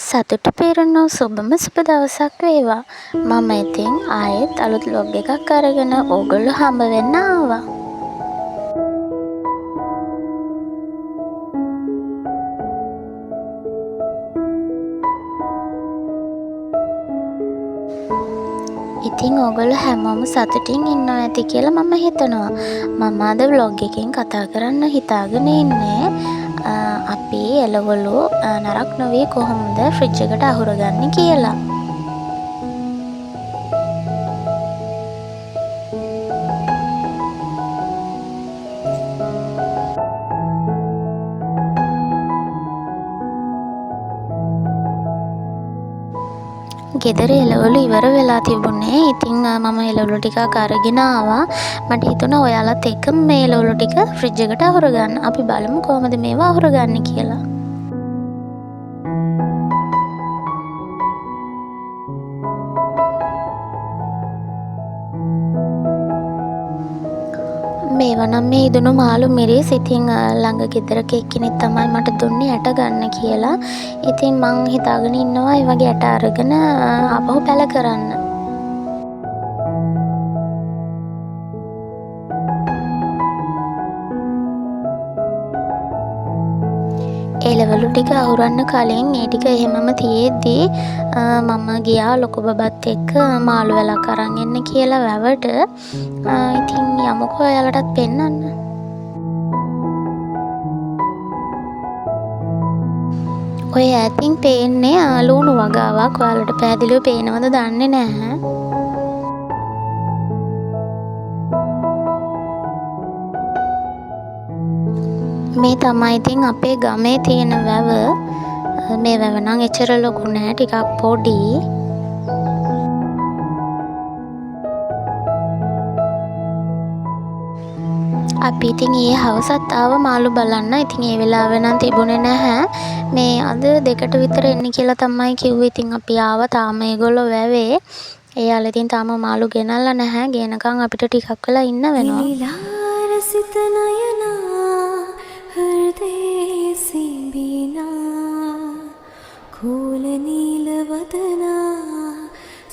සතුට පිරුණු සුබම සුබ දවසක් වේවා. මම ඉතින් ආයෙත් අලුත් ලොග් එකක් අරගෙන ඕගොල්ලෝ හම්බ වෙන්න ආවා. ඉතින් ඕගොල්ලෝ හැමෝම සතුටින් ඉන්නවා ඇති කියලා මම හිතනවා. මම අද ව්ලොග් එකෙන් කතා කරන්න හිතාගෙන ඉන්නේ අපි එළවලු නරක් නොවී කොහොමද ෆ්‍රිජ් එකට අහුරගන්නේ කියලා. ගෙදර එළවලු ඉවර වෙලා තිබුණේ. ඉතින් මම එළවලු ටිකක් අරගෙන ආවා. මට හිතුණා ඔයාලත් එක්ක මේ එළවලු ටික ෆ්‍රිජ් එකට අහුරගන්න. අපි බලමු කොහොමද මේවා අහුරගන්නේ කියලා. මේවා නම් මේ ඉදුණු මාළු මිරිස්. ඉතින් ළඟ ගෙදරක එක්කෙනෙක් තමයි මට දුන්නේ ඇට ගන්න කියලා. ඉතින් මං හිතාගෙන ඉන්නවා ඒ වගේ ඇට අරගෙන ආපහු පැල කරන්න. එළවලු ටික අහුරන්න කලින් ඒ ටික එහෙමම තියේදී මම ගියා ලොකු බබත් එක්ක මාළු වැලක් අරන් එන්න කියලා වැවට. ඉතින් යමුකෝ ඔයාලටත් පෙන්නන්න. ඔය ඈතින් පේන්නේ ලුණු වගාවක්. ඔයාලට පැහැදිලිව පේනවද දන්නේ නැහැ. මේ තමයි ඉතින් අපේ ගමේ තියෙන වැව. මේ වැව නම් එච්චර ලොකු නෑ, ටිකක් පොඩි. අපි ඉතින් ඊයේ හවසත් ආව මාළු බලන්න. ඉතින් ඒ වෙලාවේ නම් තිබුණේ නැහැ. මේ අද 2ට විතර එන්න කියලා තමයි කිව්වේ. ඉතින් අපි ආවා. තාම ඒගොල්ලෝ වැවේ. එයාලා ඉතින් තාම මාළු ගෙනල්ලා නැහැ. ගෙනකන් අපිට ටිකක් වෙලා ඉන්න වෙනවා. කෝල නීල වදනා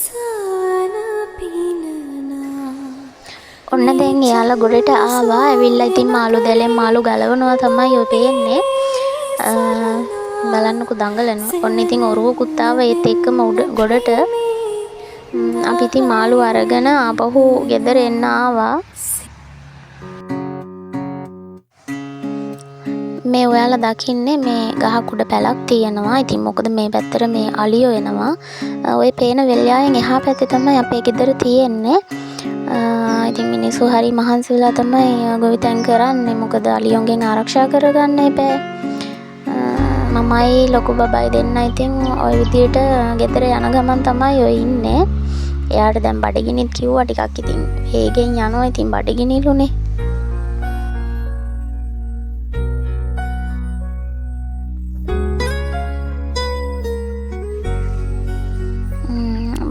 සාන පිනනා. ඔන්න දැන් එයාලා ගොඩට ආවා. ඇවිල්ලා ඉතින් මාළු දැලෙන් මාළු ගලවනවා තමයි ඔය පේන්නේ. බලන්නකෝ දඟලනවා. ඔන්න ඉතින් ඔරුවකුත් ආවා ඒත් එක්කම ගොඩට. අපි ඉතින් මාළු අරගෙන ආපහු ගෙදර එන්න ආවා. මේ ඔයාලා දකින්නේ මේ ගහක් උඩ පැලක් තියෙනවා. ඉතින් මොකද මේ පැත්තට මේ අලියෝ එනවා. ඔය පේන වෙල්යාවෙන් එහා පැත්තේ තමයි අපේ ගෙදර තියෙන්නේ. ඉතින් මිනිස්සු හරි මහන්සි වෙලා තමයි ගොවිතැන් කරන්නේ. මොකද අලියෝන්ගෙන් ආරක්ෂා කරගන්න එපා. මමයි ලොකු බබයි දෙන්න ඉතින් ওই විදියට ගෙදර යන ගමන් තමයි ඔය ඉන්නේ. එයාට දැන් බඩගිනිත් කිව්වා ටිකක් ඉතින් වේගෙන් යනවා. ඉතින් බඩගිනිලුනේ.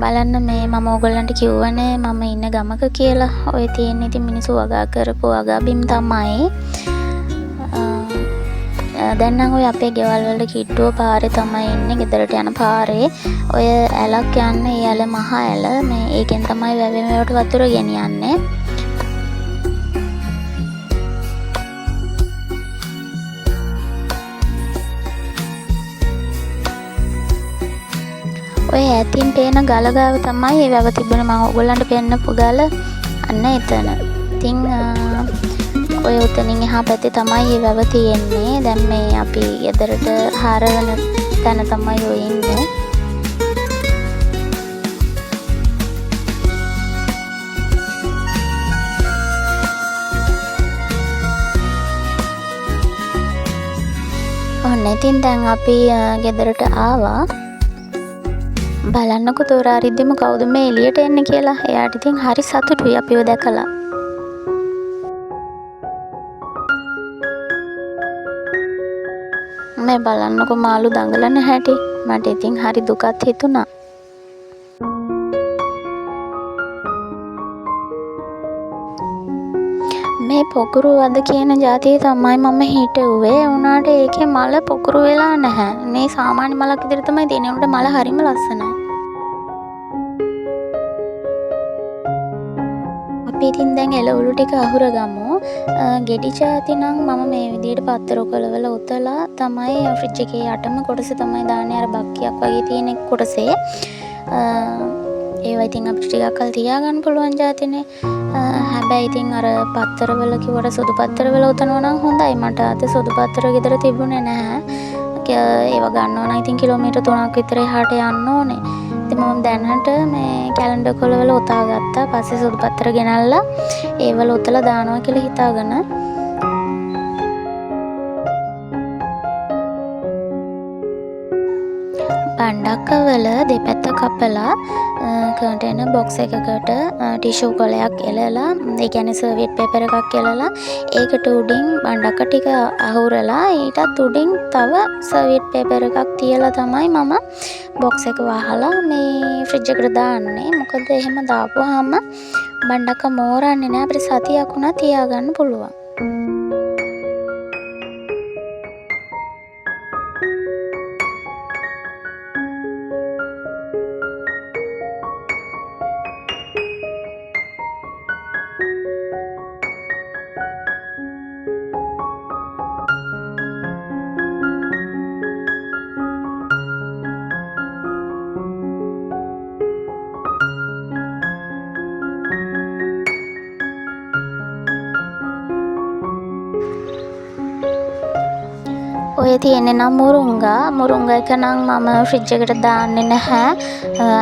බලන්න මේ මම ඕගොල්ලන්ට කිව්වනේ මම ඉන්න ගමක කියලා. ඔය තියෙන ඉතින් මිනිස්සු වගා කරපු වගා බිම් තමයි. දැන් නම් ඔය අපේ ගෙවල් වල කිට්ටුව පාරේ තමයි ඉන්නේ. ගෙදරට යන පාරේ ඔය ඇලක් යන්නේ. ඒ ඇල මහ ඇල. මේ ඒකෙන් තමයි වැවෙම වලට වතුර ගෙනියන්නේ. ඔය ඈතින් පේන ගල ගාව තමයි ඒ වැව තිබුණේ. මම ඕගොල්ලන්ට පෙන්නපු ගල අන්න එතන. ඉතින් ඔය උතනින් එහා පැත්තේ තමයි මේ වැව තියෙන්නේ. දැන් මේ අපි ගෙදරට හරවන තැන තමයි ඔය ඉන්නේ. ඔන්න ඉතින් දැන් අපි ගෙදරට ආවා. බලන්නකෝ තෝරාරිද්දෙම කවුද මේ එළියට එන්නේ කියලා. එයාට ඉතින් හරි සතුටුයි අපිව දැකලා. මේ බලන්නකෝ මාළු දඟලන හැටි. මට ඉතින් හරි දුකත් හිතුණා. මේ පොකුරු වද කියන ජාතිය තමයි මම හිටුවේ. උනාට ඒකේ මල පොකුරු වෙලා නැහැ. මේ සාමාන්‍ය මලක් විදිහට තමයි තියෙන්නේ. උනට මල හරිම ලස්සනයි. අපි ඉතින් දැන් එළවලු ටික අහුරගමු. ගෙඩි ජාති නම් මම මේ විදිහට පත්තර කොළවල උතලා තමයි ෆ්‍රිජ් එකේ යටම කොටස තමයි දාන්නේ. අර බක්කියක් වගේ තියෙන කොටසේ. ඒවා ඉතින් අපිට ටිකක් කල් තියාගන්න පුළුවන් ජාතිනේ. හැබැයි ඉතින් අර පත්තරවල කිව්වට සුදු පත්තරවල උතනවා නම් හොඳයි. මට අද සුදු පත්තර ගෙදර තිබුණේ නැහැ. ඒවා ගන්නවා නම් ඉතින් කිලෝමීටර් 3ක් විතර එහාට යන්න ඕනේ. ඉතින් මම දැනට මේ කැලෙන්ඩර් කොළවල උතා ගත්තා. පස්සේ සුදු පත්තර ගෙනල්ලා ඒවල උතලා දානවා කියලා හිතාගෙන බණ්ඩක්කවල දෙපැත්ත කපලා කන්ටේනර් බොක්ස් එකකට ටිෂු කොලයක් එලලා, ඒ කියන්නේ සර්වියට් පේපර් එකක් එලලා ඒකට උඩින් බණ්ඩක්ක ටික අහුරලා ඊටත් උඩින් තව සර්වියට් පේපර් එකක් තියලා තමයි මම බොක්ස් එක වහලා මේ ෆ්‍රිජ් එකට දාන්නේ. මොකද එහෙම දාපුවාම බණ්ඩක්ක මෝරන්නේ නැහැ. අපිට සතියක් උනා තියාගන්න පුළුවන්. ඔය තියෙන්නේ නම් මුරුංගා එක නම් මම ෆ්‍රිජ් එකට දාන්නේ නැහැ.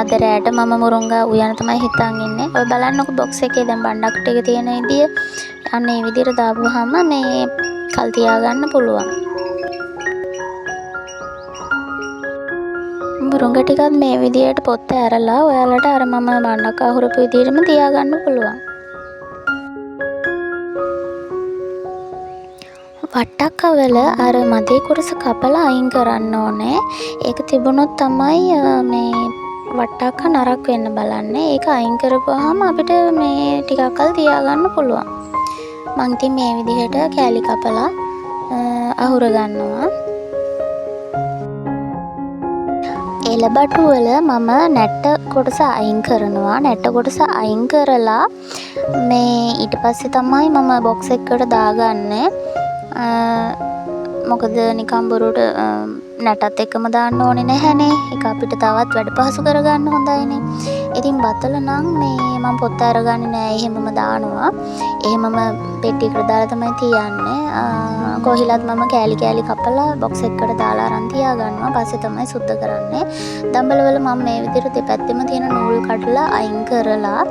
අද රෑට මම මුරුංගා උයන තමයි හිතන් ඉන්නේ. ඔය බලන්නකො බොක්ස් එකේ දැන් බණ්ඩක් ටික තියෙන විදිය. අන්න ඒ විදියට දාපුවාම මේ කල් තියාගන්න පුළුවන්. මුරුංගා ටිකත් මේ විදියට පොත්ත ඇරලා ඔයාලට අර මම බණ්ඩක් අහුරපු විදියටම තියාගන්න පුළුවන්. වට්ටක්කවල අර මදේ කොටස කපලා අයින් කරන්න ඕනේ. ඒක තිබුණොත් තමයි මේ වට්ටක්ක නරක් වෙන්න බලන්නේ. ඒක අයින් කරපුවාම අපිට මේ ටිකක් කල් තියාගන්න පුළුවන්. මං ඉතින් මේ විදිහට කෑලි කපලා අහුර ගන්නවා. එළබටු වල මම නැට්ට කොටස අයින් කරනවා. නැට්ට කොටස අයින් කරලා මේ ඊට පස්සේ තමයි මම බොක්ස් එකකට දාගන්නේ. මොකද නිකම් බොරුට නැටත් එක්කම දාන්න ඕනේ නැහැනේ. ඒක අපිට තවත් වැඩ පහසු කරගන්න හොඳයිනේ. ඉතින් බතල නම් මේ මම පොත්ත අරගන්නේ නෑ. එහෙමම දානවා. එහෙමම පෙට්ටියකට දාලා තමයි තියන්නේ. කොහිලත් මම කෑලි කෑලි කපලා බොක්ස් එකකට දාලා අරන් තියාගන්නවා. පස්සේ තමයි සුද්ධ කරන්නේ. දම්බලවල මම මේ විදිහට දෙපැත්තෙම තියෙන නූල් කඩලා අයින් කරලා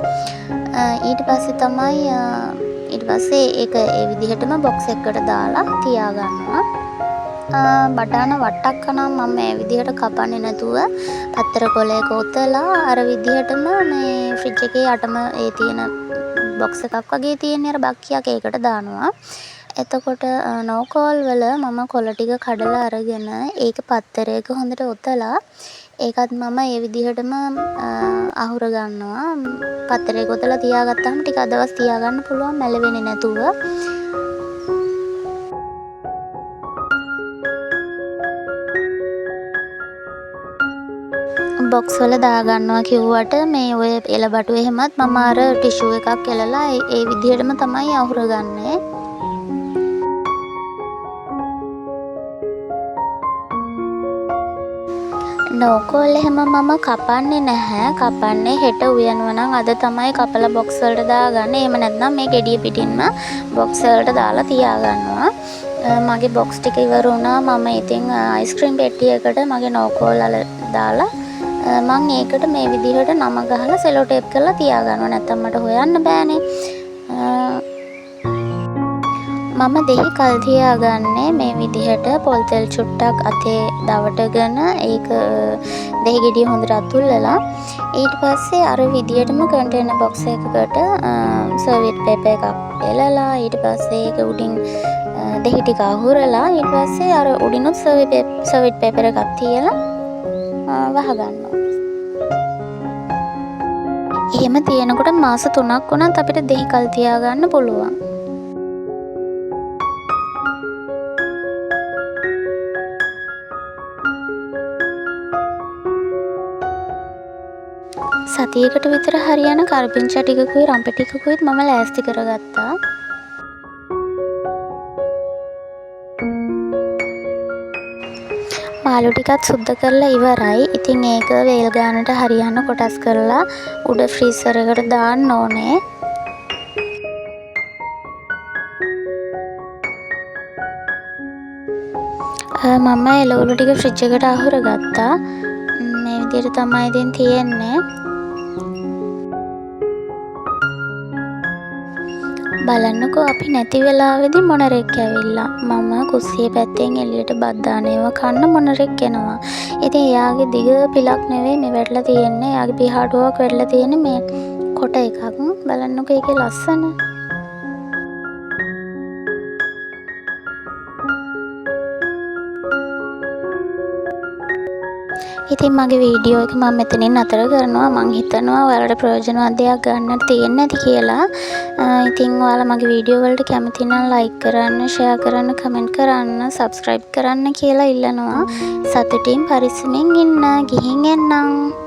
ඊට පස්සේ තමයි ඊට පස්සේ ඒක ඒ විදිහටම බොක්ස් එකකට දාලා තියාගන්නවා. බටාන වට්ටක්ක නම් මම මේ විදිහට කපන්නේ නැතුව පත්තර කොලයක ඔතලා අර විදිහටම මේ ෆ්‍රිජ් එකේ යටම ඒ තියෙන බොක්ස් එකක් වගේ තියෙන අර බක්කියක් ඒකට දානවා. එතකොට නෝකෝල් වල මම කොළ ටික කඩලා අරගෙන ඒක පත්තරයක හොඳට ඔතලා ඒකත් මම ඒ විදිහටම අහුර ගන්නවා. පත්තරයක ඔතලා තියාගත්තාම ටික දවස් තියාගන්න පුළුවන් මැලෙන්නේ නැතුව. බොක්ස් වල දාගන්නවා කිව්වට මේ ඔය එළබටු එහෙමත් මම අර ටිෂු එකක් එලලා ඒ විදිහටම තමයි අහුර ගන්නේ. නෝකෝල් එහෙම මම කපන්නේ නැහැ. කපන්නේ හෙට උයනවා නම් අද තමයි කපලා බොක්ස් වලට දාගන්නේ. එහෙම නැත්නම් මේ ගෙඩිය පිටින්ම බොක්ස් වලට දාලා තියාගන්නවා. මගේ බොක්ස් ටික ඉවර වුණා. මම ඉතින් අයිස්ක්‍රීම් පෙට්ටියකට මගේ නෝකෝල් වල දාලා මම ඒකට මේ විදිහට නම ගහලා සෙලෝ ටේප් කරලා තියාගන්නවා. නැත්නම් මට හොයන්න බෑනේ. මම දෙහි කල් තියාගන්නේ මේ විදිහට පොල් තෙල් චුට්ටක් අතේ දවටගෙන ඒක දෙහි ගෙඩිය හොඳට අතුල්ලලා ඊට පස්සේ අර විදිහටම කන්ටේනර් බොක්ස් එකකට සර්වියට් පේපර් එකක් එලලා ඊට පස්සේ ඒක උඩින් දෙහි ටික අහුරලා ඊට පස්සේ අර උඩිනුත් සර්වියට් පේපර් එකක් තියලා වහගන්නවා. එහෙම තියෙනකොට මාස 3ක් වුණත් අපිට දෙහි කල් තියාගන්න පුළුවන්. සතියකට විතර හරියන කරපිංචා ටිකකුයි රම්ප ටිකකුයි මම ලෑස්ති කරගත්තා. මාළු ටිකත් සුද්ධ කරලා ඉවරයි. ඉතින් ඒක වේල් ගානට හරියන කොටස් කරලා උඩ ෆ්‍රීසර් එකට දාන්න ඕනේ. මම එළවලු ටික ෆ්‍රිජ් එකට අහුර ගත්තා. මේ විදිහට තමයි ඉතින් තියෙන්නේ. බලන්නකෝ අපි නැති වෙලාවෙදි මොනරෙක් ඇවිල්ලා. මම කුස්සියේ පැත්තෙන් එළියට බත් දාන ඒවා කන්න මොනරෙක් එනවා. ඉතින් එයාගේ දිග පිලක් නෙවෙයි මේ වැටලා තියෙන්නේ. එයාගේ පිහාටුවක් වැටලා තියෙන්නේ මේ කොට එකක්. බලන්නකෝ ඒකේ ලස්සන. ඉතින් මගේ වීඩියෝ එක මම මෙතනින් නතර කරනවා. මං හිතනවා ඔයාලට ප්‍රයෝජනවත් දෙයක් ගන්නට තියෙන්නේ නැති කියලා. ඉතින් ඔයාලා මගේ වීඩියෝ වලට කැමති නම් ලයික් කරන්න, ෂෙයා කරන්න, කමෙන්ට් කරන්න, සබ්ස්ක්‍රයිබ් කරන්න කියලා ඉල්ලනවා. සතුටින් පරිස්සමින් ඉන්න. ගිහින් එන්නම්.